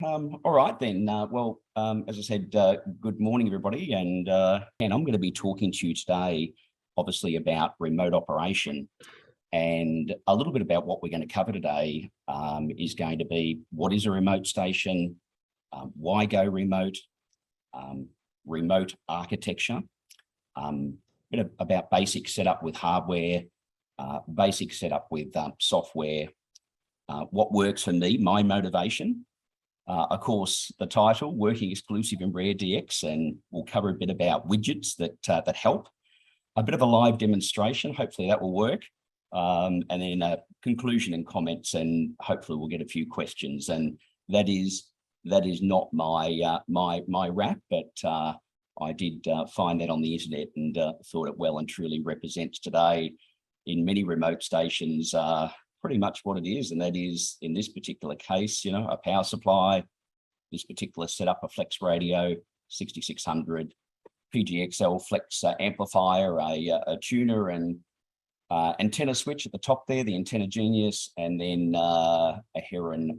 All right then. As I said, good morning, everybody. And I'm going to be talking to you today, obviously, about remote operation. And a little bit about what we're going to cover today is going to be what is a remote station, why go remote, remote architecture, bit about basic setup with hardware, basic setup with software, what works for me, my motivation. Of course, the title, Working Exclusive in Rare DX, and we'll cover a bit about widgets that help. A bit of a live demonstration, hopefully that will work. And then a conclusion and comments, and hopefully we'll get a few questions. And that is not my wrap, but I did find that on the internet and thought it well and truly represents today in many remote stations pretty much what it is, and that is, in this particular case, a power supply, this particular setup, a flex radio, 6600, PGXL flex amplifier, a tuner, and antenna switch at the top there, the Antenna Genius, and then a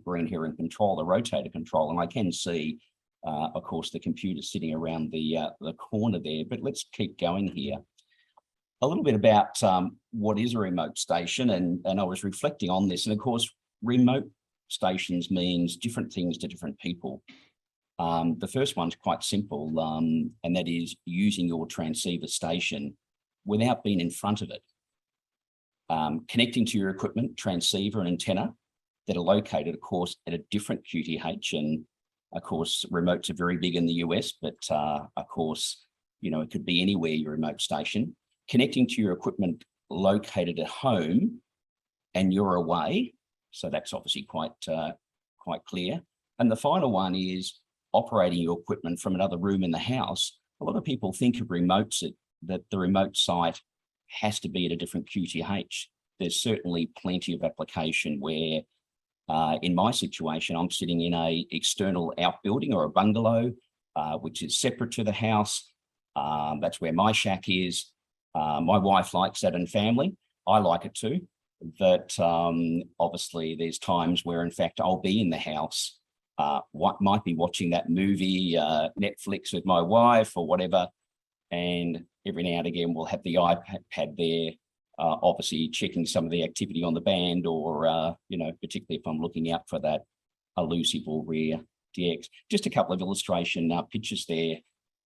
green heron control, a rotator control. And I can see, of course, the computer sitting around the corner there, but let's keep going here. A little bit about what is a remote station, and I was reflecting on this, and of course, remote stations means different things to different people. The first one's quite simple, and that is using your transceiver station without being in front of it. Connecting to your equipment, transceiver and antenna that are located, of course, at a different QTH, and of course, remotes are very big in the US, but of course, it could be anywhere your remote station. Connecting to your equipment located at home and you're away. So that's obviously quite clear. And the final one is operating your equipment from another room in the house. A lot of people think of remotes that the remote site has to be at a different QTH. There's certainly plenty of application where, in my situation, I'm sitting in a external outbuilding or a bungalow, which is separate to the house. That's where my shack is. My wife likes that, and family. I like it too. But obviously, there's times where, in fact, I'll be in the house. Might be watching that movie, Netflix with my wife or whatever, and every now and again we'll have the iPad there, obviously checking some of the activity on the band, or particularly if I'm looking out for that Elusive or Rare DX. Just a couple of illustration pictures there.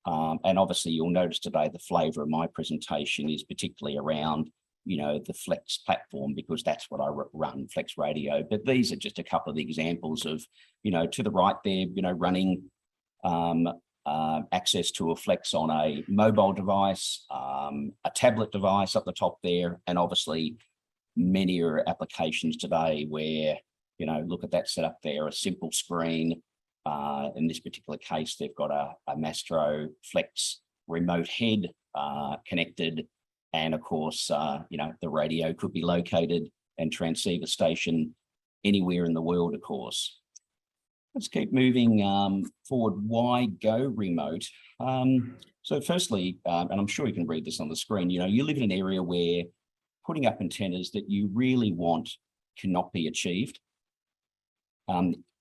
And obviously you'll notice today the flavor of my presentation is particularly around, the Flex platform, because that's what I run, Flex Radio. But these are just a couple of examples of, to the right there, running access to a Flex on a mobile device, a tablet device up the top there. And obviously many are applications today where, look at that setup there, a simple screen. In this particular case, they've got a Mastro Flex remote head connected. And of course, the radio could be located and transceiver station anywhere in the world, of course. Let's keep moving forward. Why go remote? So firstly, and I'm sure you can read this on the screen, you live in an area where putting up antennas that you really want cannot be achieved.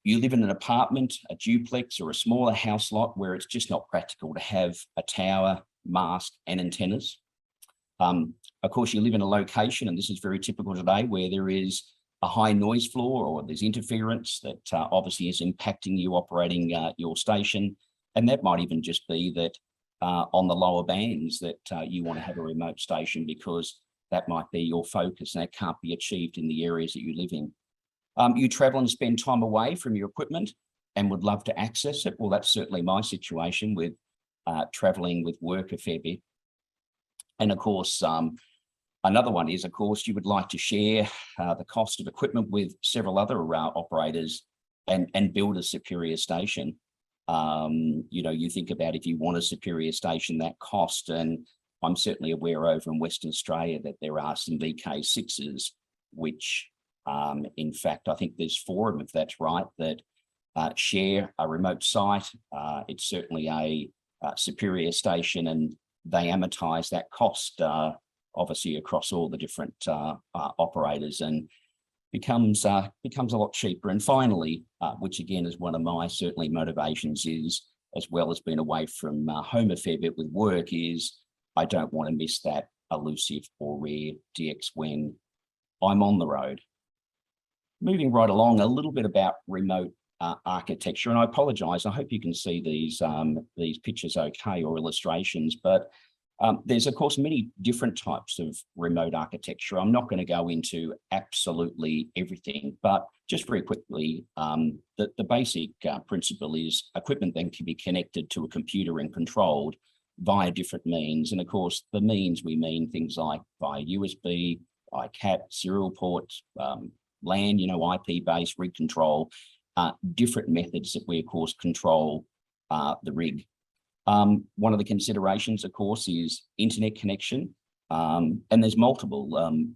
You live in an apartment, a duplex, or a smaller house lot where it's just not practical to have a tower, mast, and antennas. Of course, you live in a location, and this is very typical today, where there is a high noise floor or there's interference that obviously is impacting you operating your station. And that might even just be that on the lower bands that you want to have a remote station, because that might be your focus and that can't be achieved in the areas that you live in. You travel and spend time away from your equipment and would love to access it. Well, that's certainly my situation with traveling with work a fair bit. And of course, another one is, of course, you would like to share the cost of equipment with several other operators and build a superior station. You think about if you want a superior station, that cost, and I'm certainly aware over in Western Australia that there are some VK6s, which in fact, I think there's 4 of them, if that's right, that share a remote site. It's certainly a superior station, and they amortize that cost, obviously, across all the different operators. And becomes a lot cheaper. And finally, which again is one of my certainly motivations, is as well as being away from home a fair bit with work, is I don't want to miss that Elusive or Rare DX when I'm on the road. Moving right along, a little bit about remote architecture, and I apologise. I hope you can see these pictures okay, or illustrations, but there's of course many different types of remote architecture. I'm not going to go into absolutely everything, but just very quickly, the basic principle is equipment then can be connected to a computer and controlled via different means. And of course, the means, we mean things like via USB, by CAT, serial ports, LAN, IP-based rig control, different methods that we of course control the rig. One of the considerations, of course, is internet connection. And there's multiple.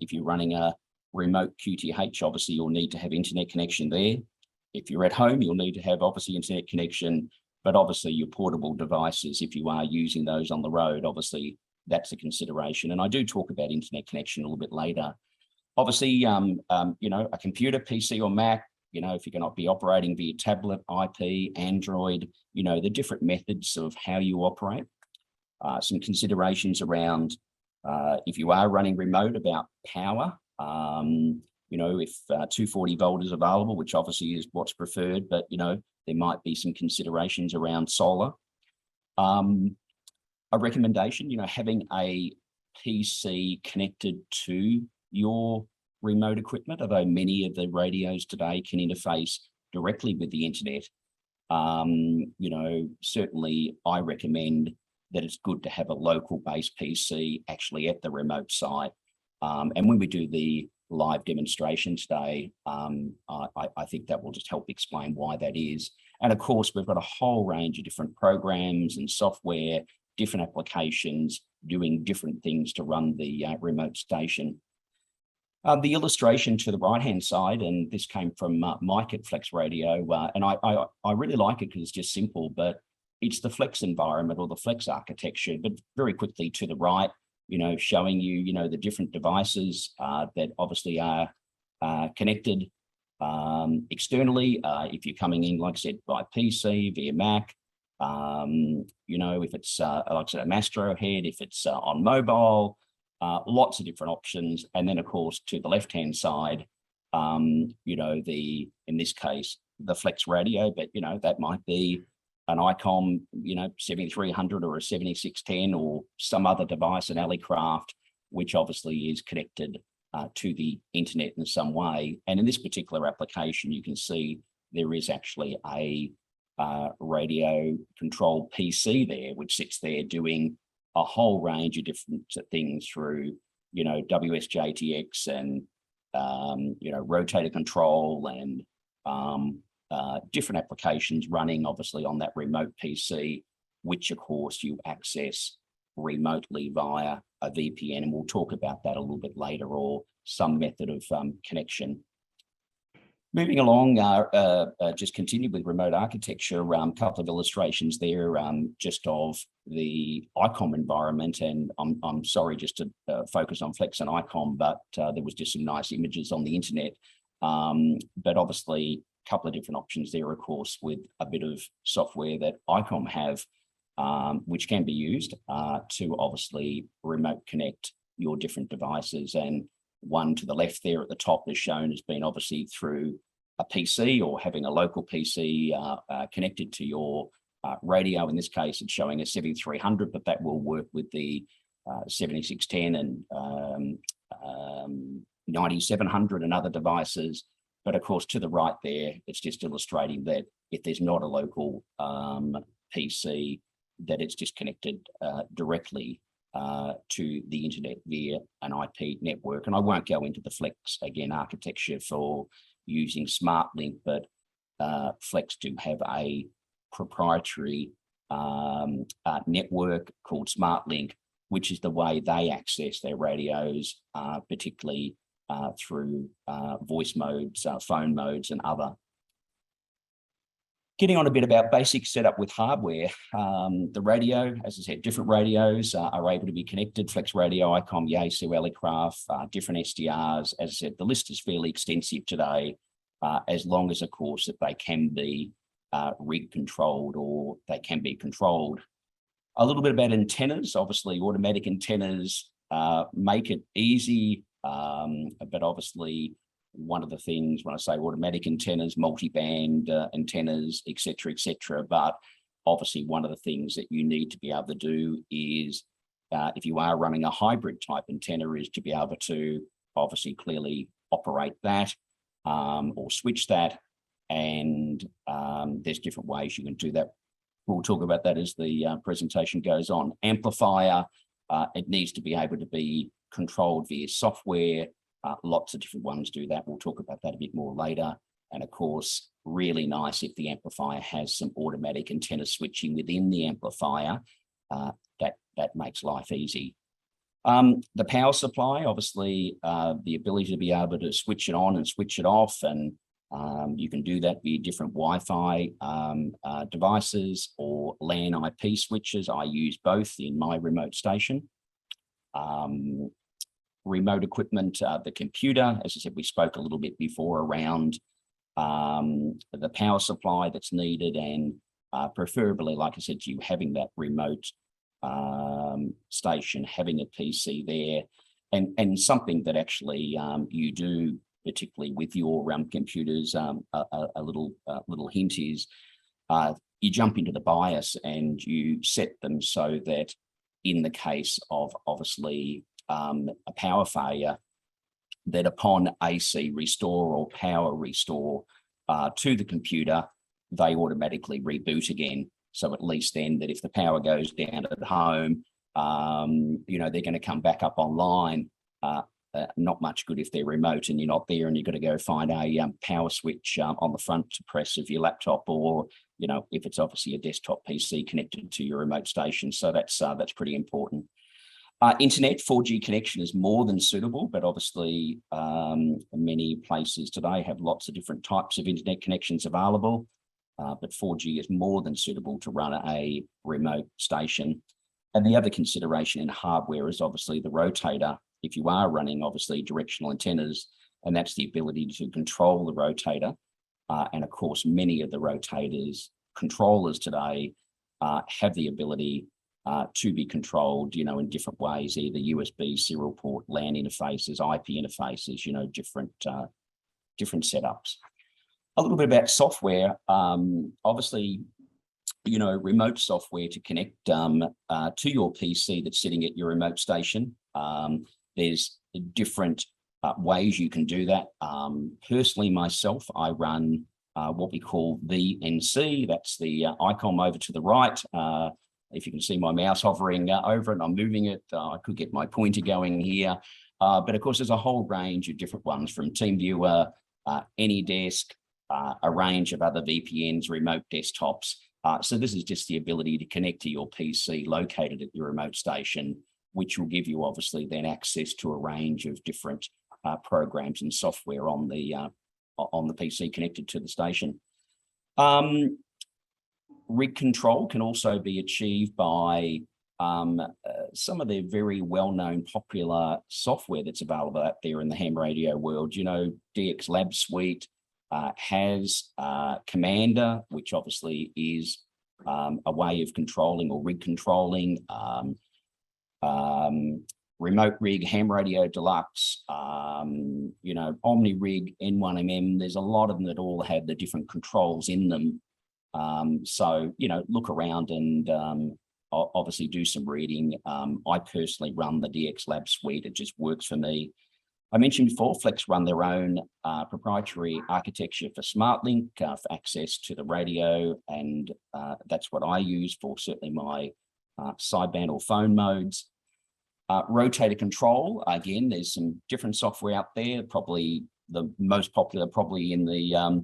If you're running a remote QTH, obviously you'll need to have internet connection there. If you're at home, you'll need to have obviously internet connection, but obviously your portable devices, if you are using those on the road, obviously that's a consideration. And I do talk about internet connection a little bit later. Obviously, a computer, PC or Mac, if you're going to be operating via tablet, IP, Android, the different methods of how you operate. Some considerations around if you are running remote about power, if 240 volt is available, which obviously is what's preferred, but, there might be some considerations around solar. A recommendation, having a PC connected to your remote equipment, although many of the radios today can interface directly with the internet. Certainly I recommend that it's good to have a local base PC actually at the remote site. And when we do the live demonstration today, I think that will just help explain why that is. And of course, we've got a whole range of different programs and software, different applications doing different things to run the remote station. The illustration to the right-hand side, and this came from Mike at Flex Radio, and I really like it because it's just simple, but it's the Flex environment or the Flex architecture. But very quickly to the right, showing you, the different devices that obviously are connected externally. If you're coming in, like I said, by PC, via Mac, if it's, like I said, a Mastro head, if it's on mobile, lots of different options. And then of course, to the left-hand side, in this case, the Flex radio, but, that might be an ICOM, 7300 or a 7610 or some other device, an Alleycraft, which obviously is connected to the internet in some way. And in this particular application, you can see there is actually a radio controlled PC there, which sits there doing a whole range of different things through, WSJTX and, rotator control and different applications running obviously on that remote PC, which of course you access remotely via a VPN. And we'll talk about that a little bit later, or some method of connection. Moving along, just continue with remote architecture, a couple of illustrations there just of the ICOM environment. And I'm sorry just to focus on Flex and ICOM, but there was just some nice images on the internet. But obviously, a couple of different options there, of course, with a bit of software that ICOM have, which can be used to obviously remote connect your different devices. And one to the left there at the top is shown as being obviously through a PC or having a local PC connected to your radio. In this case, it's showing a 7300, but that will work with the 7610 and 9700 and other devices. But of course, to the right there, it's just illustrating that if there's not a local PC, that it's just connected directly to the internet via an IP network. And I won't go into the Flex, again, architecture for using SmartLink, but Flex do have a proprietary network called SmartLink, which is the way they access their radios, particularly through voice modes, phone modes, and other. Getting on a bit about basic setup with hardware. The radio, as I said, different radios are able to be connected. Flex Radio, ICOM, Yaesu, Elecraft, different SDRs. As I said, the list is fairly extensive today, as long as, of course, that they can be rig controlled or they can be controlled. A little bit about antennas. Obviously, automatic antennas make it easy, but obviously, one of the things when I say automatic antennas, multi-band antennas, et cetera, but obviously one of the things that you need to be able to do is, if you are running a hybrid type antenna, is to be able to obviously clearly operate that or switch that. And there's different ways you can do that. We'll talk about that as the presentation goes on. Amplifier, it needs to be able to be controlled via software. Lots of different ones do that. We'll talk about that a bit more later. And of course, really nice if the amplifier has some automatic antenna switching within the amplifier. That makes life easy. The power supply, obviously, the ability to be able to switch it on and switch it off, and you can do that via different Wi-Fi devices or LAN IP switches. I use both in my remote station. Remote equipment, the computer, as I said, we spoke a little bit before around the power supply that's needed, and preferably, like I said to you, having that remote station, having a PC there, and something that actually you do, particularly with your computers. A little hint is you jump into the BIOS and you set them so that in the case of obviously a power failure, that upon AC restore or power restore to the computer, they automatically reboot again. So at least then that if the power goes down at home, they're going to come back up online. Not much good if they're remote and you're not there and you've got to go find a power switch on the front to press of your laptop, or if it's obviously a desktop PC connected to your remote station. So that's pretty important. Internet 4G connection is more than suitable, but obviously many places today have lots of different types of internet connections available, but 4G is more than suitable to run a remote station. And the other consideration in hardware is obviously the rotator. If you are running obviously directional antennas, and that's the ability to control the rotator. And of course, many of the rotators controllers today have the ability to be controlled, in different ways, either USB, serial port, LAN interfaces, IP interfaces, different setups. A little bit about software. Obviously, remote software to connect to your PC that's sitting at your remote station. There's different ways you can do that. Personally, myself, I run what we call VNC. That's the icon over to the right. If you can see my mouse hovering over it, I'm moving it. I could get my pointer going here. But of course, there's a whole range of different ones, from TeamViewer, AnyDesk, a range of other VPNs, remote desktops. So this is just the ability to connect to your PC located at your remote station, which will give you obviously then access to a range of different programs and software on the PC connected to the station. Rig control can also be achieved by some of the very well-known popular software that's available out there in the ham radio world. DX Lab Suite has Commander, which obviously is a way of controlling or rig controlling. Remote Rig, Ham Radio Deluxe, OmniRig, N1MM. There's a lot of them that all have the different controls in them. So, look around and obviously do some reading. I personally run the DX Lab Suite. It just works for me. I mentioned before, Flex run their own proprietary architecture for SmartLink for access to the radio, and that's what I use for certainly my sideband or phone modes. Rotator control, again, there's some different software out there. Probably the most popular, probably in the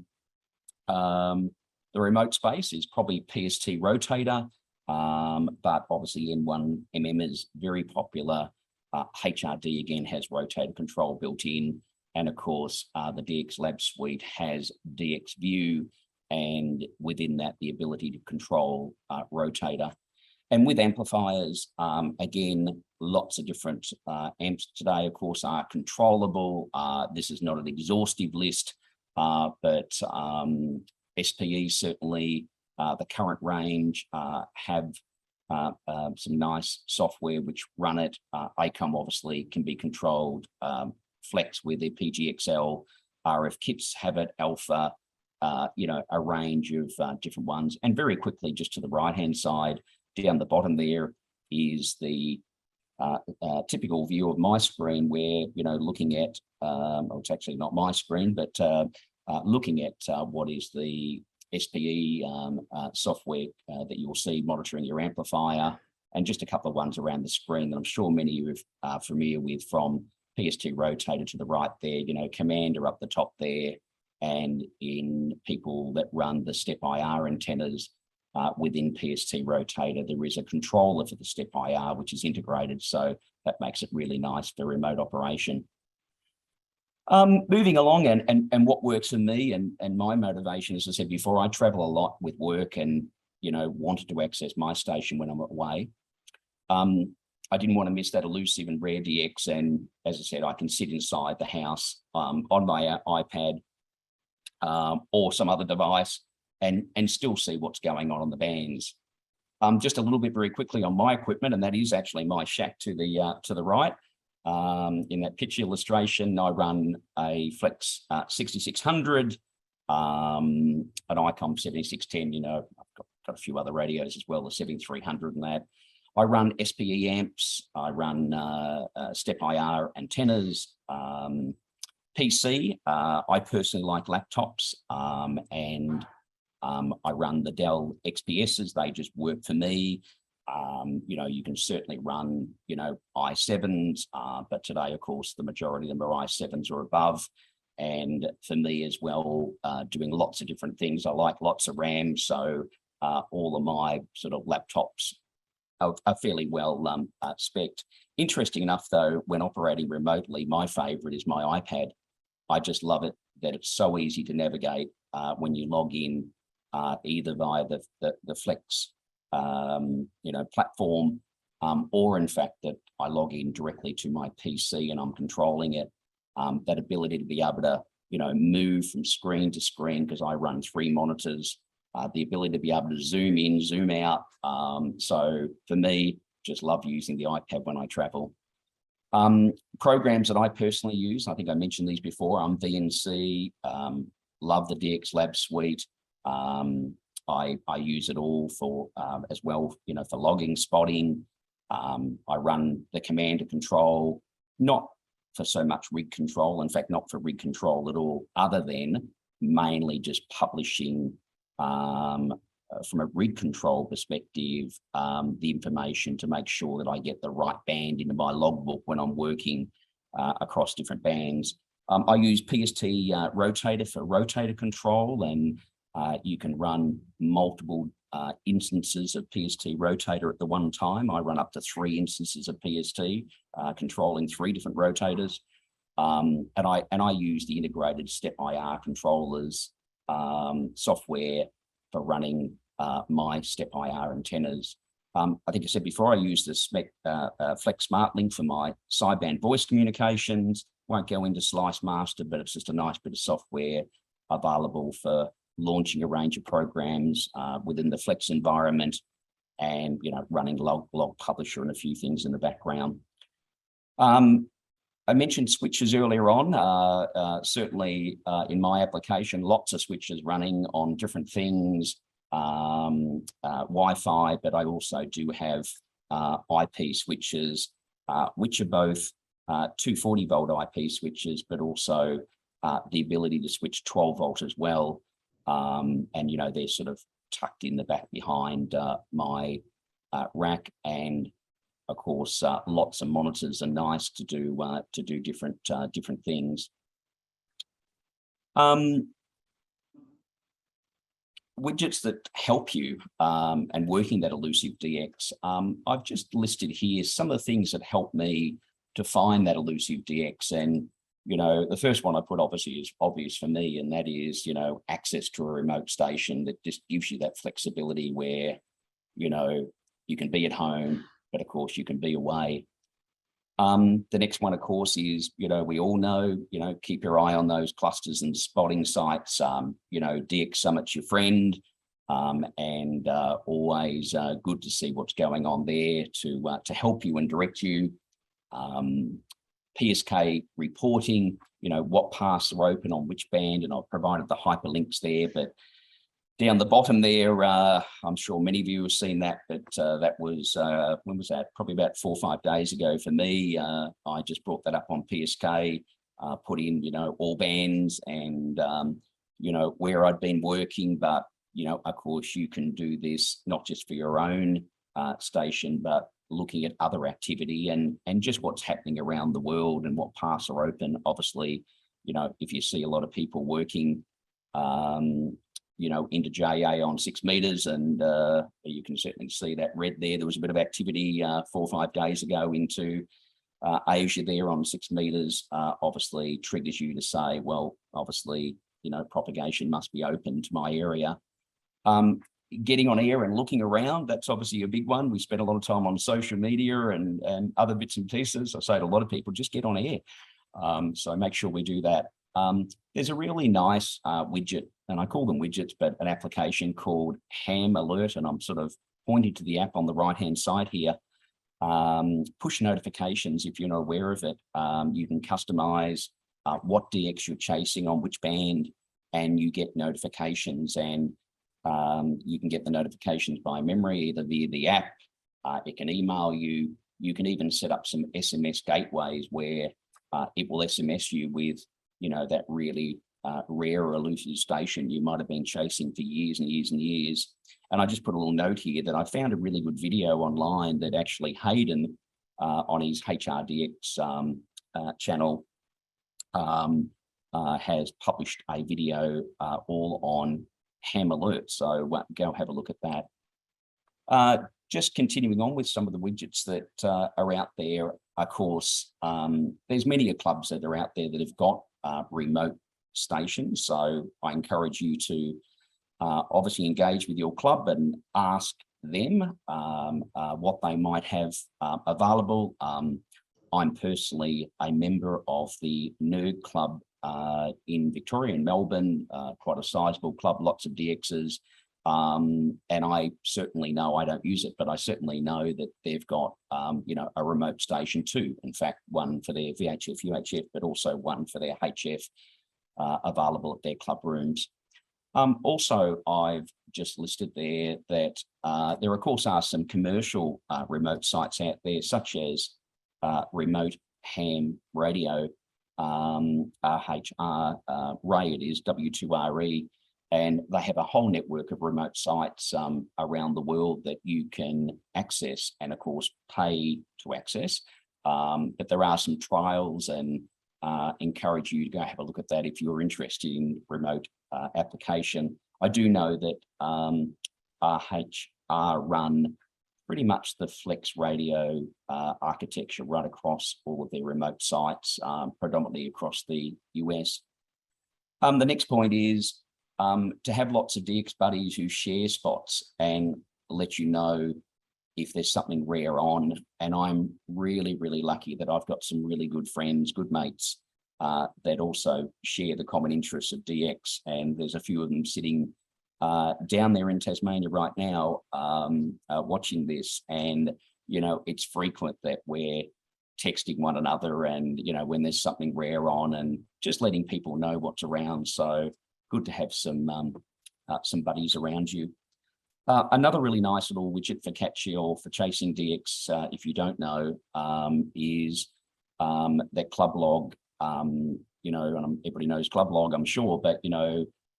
remote space, is probably PST Rotator, but obviously N1MM is very popular. HRD again has rotator control built in, and of course the DX Lab Suite has DX View and within that, the ability to control rotator. And with amplifiers, again, lots of different amps today, of course, are controllable. This is not an exhaustive list, but SPE certainly, the current range have some nice software which run it. ACOM obviously can be controlled. Flex with their PGXL, RF kits have it, Alpha, a range of different ones. And very quickly, just to the right-hand side, down the bottom there is the typical view of my screen where, looking at, well, it's actually not my screen, but looking at what is the SPE software that you will see monitoring your amplifier, and just a couple of ones around the screen that I'm sure many of you are familiar with, from PST rotator to the right there, Commander up the top there, and in people that run the step IR antennas within PST rotator, there is a controller for the step IR, which is integrated. So that makes it really nice for remote operation. Moving along, and what works for me and my motivation, as I said before, I travel a lot with work and, wanted to access my station when I'm away. I didn't want to miss that Elusive and Rare DX. And as I said, I can sit inside the house on my iPad or some other device and still see what's going on the bands. Just a little bit very quickly on my equipment, and that is actually my shack to the right. In that picture illustration, I run a Flex 6600, an ICOM 7610, I've got a few other radios as well, the 7300 and that. I run SPE amps, I run step IR antennas, PC. I personally like laptops, and I run the Dell XPSs. They just work for me. You can certainly run, i7s, but today, of course, the majority of them are i7s or above. And for me as well, doing lots of different things. I like lots of RAM, so all of my sort of laptops are fairly well spec'd. Interesting enough, though, when operating remotely, my favorite is my iPad. I just love it that it's so easy to navigate when you log in, either via the Flex platform, or in fact that I log in directly to my PC and I'm controlling it. That ability to be able to, move from screen to screen, because I run 3 monitors, the ability to be able to zoom in, zoom out. So for me, just love using the iPad when I travel. Programs that I personally use, I think I mentioned these before. I'm VNC, love the DX Lab suite. I use it all for as well, for logging, spotting. I run the Commander control, not for so much rig control, in fact, not for rig control at all, other than mainly just publishing from a rig control perspective, the information to make sure that I get the right band into my logbook when I'm working across different bands. I use PST rotator for rotator control, and you can run multiple instances of PST rotator at the one time. I run up to 3 instances of PST, controlling 3 different rotators. And I use the integrated step IR controllers software for running my step IR antennas. I think I said before, I use the Flex Smart Link for my sideband voice communications. Won't go into Slice Master, but it's just a nice bit of software available for launching a range of programs within the Flex environment, and running log publisher and a few things in the background. I mentioned switches earlier on. Certainly in my application, lots of switches running on different things, Wi-Fi, but I also do have IP switches, which are both 240 volt IP switches, but also the ability to switch 12 volt as well. And they're sort of tucked in the back behind my rack, and of course lots of monitors are nice to do different things. Widgets that help you and working that Elusive DX. I've just listed here some of the things that help me to find that Elusive DX, and the first one I put obviously is obvious for me, and that is, access to a remote station that just gives you that flexibility where, you can be at home, but of course you can be away. The next one, of course, is, we all know, keep your eye on those clusters and spotting sites. DX Summit's your friend, and always good to see what's going on there to help you and direct you. PSK reporting, what paths are open on which band, and I've provided the hyperlinks there, but down the bottom there, I'm sure many of you have seen that, but that was, when was that? Probably about 4 or 5 days ago for me. I just brought that up on PSK, put in, all bands and, where I'd been working, but, of course you can do this not just for your own station, but looking at other activity and just what's happening around the world and what paths are open. Obviously, if you see a lot of people working, into JA on 6 meters, and you can certainly see that red there. There was a bit of activity 4 or 5 days ago into Asia there on 6 meters. Obviously triggers you to say, well, obviously, propagation must be open to my area. Getting on air and looking around, that's obviously a big one. We spend a lot of time on social media and other bits and pieces. I say to a lot of people, just get on air. So make sure we do that. There's a really nice widget, and I call them widgets, but an application called Ham Alert, and I'm sort of pointing to the app on the right-hand side here. Push notifications, if you're not aware of it. You can customize what DX you're chasing on which band, and you get notifications, and you can get the notifications by memory, either via the app. It can email you. You can even set up some SMS gateways where it will SMS you with, that really rare or elusive station you might have been chasing for years and years and years. And I just put a little note here that I found a really good video online that actually Hayden on his HRDX channel has published a video all on Ham Alert. So go have a look at that. Just continuing on with some of the widgets that are out there. Of course, there's many clubs that are out there that have got remote stations. So I encourage you to obviously engage with your club and ask them what they might have available. I'm personally a member of the Nerd Club in Victoria, in Melbourne, quite a sizable club, lots of DXs. And I certainly know, I don't use it, but I certainly know that they've got, a remote station too. In fact, one for their VHF, UHF, but also one for their HF available at their club rooms. Also, I've just listed there that there, of course, are some commercial remote sites out there, such as Remote Ham Radio, RHR, Ray it is, W2RE, and they have a whole network of remote sites around the world that you can access and, of course, pay to access. But there are some trials, and encourage you to go have a look at that if you're interested in remote application. I do know that RHR run pretty much the flex radio architecture right across all of their remote sites, predominantly across the US. The next point is to have lots of DX buddies who share spots and let you know if there's something rare on. And I'm really, really lucky that I've got some really good friends, good mates that also share the common interests of DX. And there's a few of them sitting down there in Tasmania right now watching this. And, it's frequent that we're texting one another and, when there's something rare on, and just letting people know what's around. So good to have some buddies around you. Another really nice little widget for catchy or for chasing DX, if you don't know, is that club log. And everybody knows club log, I'm sure, but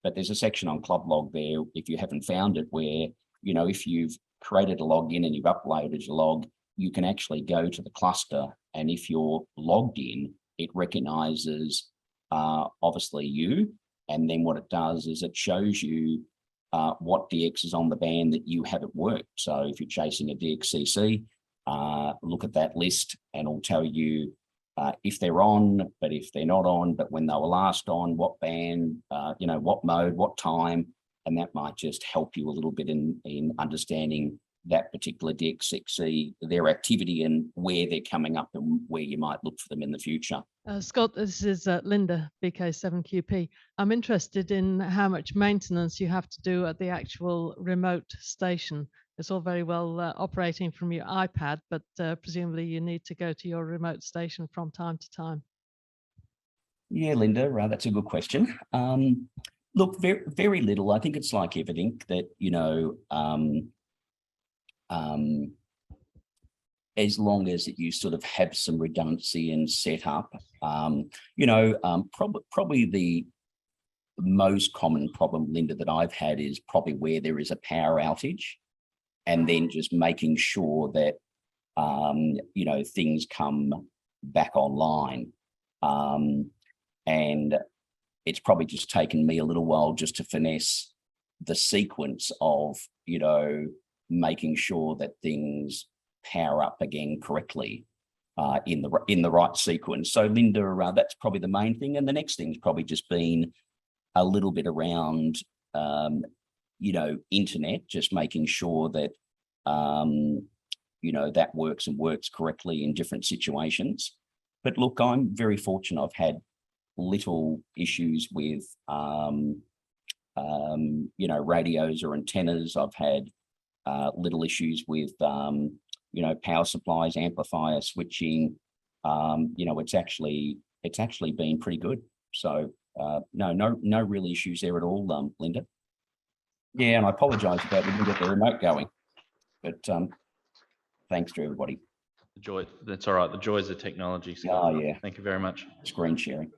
but there's a section on club log there, if you haven't found it, where if you've created a login and you've uploaded your log, you can actually go to the cluster, and if you're logged in, it recognizes obviously you, and then what it does is it shows you what DX is on the band that you have at work. So if you're chasing a DXCC, look at that list and it'll tell you if they're on, but if they're not on, but when they were last on, what band, what mode, what time, and that might just help you a little bit in understanding that particular DXXC, their activity and where they're coming up and where you might look for them in the future. Scott, this is Linda, VK7QP. I'm interested in how much maintenance you have to do at the actual remote station. It's all very well operating from your iPad, but presumably you need to go to your remote station from time to time. Yeah, Linda, that's a good question. Look, very, very little. I think it's like everything that, as long as you sort of have some redundancy and set up, probably the most common problem, Linda, that I've had is probably where there is a power outage, and then just making sure that, things come back online. And it's probably just taken me a little while just to finesse the sequence of, making sure that things power up again correctly in the right sequence. So Linda, that's probably the main thing. And the next thing's probably just been a little bit around, internet, just making sure that, that works and works correctly in different situations. But look, I'm very fortunate. I've had little issues with, radios or antennas. I've had little issues with, power supplies, amplifier switching. It's actually been pretty good. So no real issues there at all, Linda. Yeah, and I apologise about we didn't get the remote going, but thanks to everybody. That's all right. The joys of technology, Scott. Oh, yeah. Thank you very much. Screen sharing.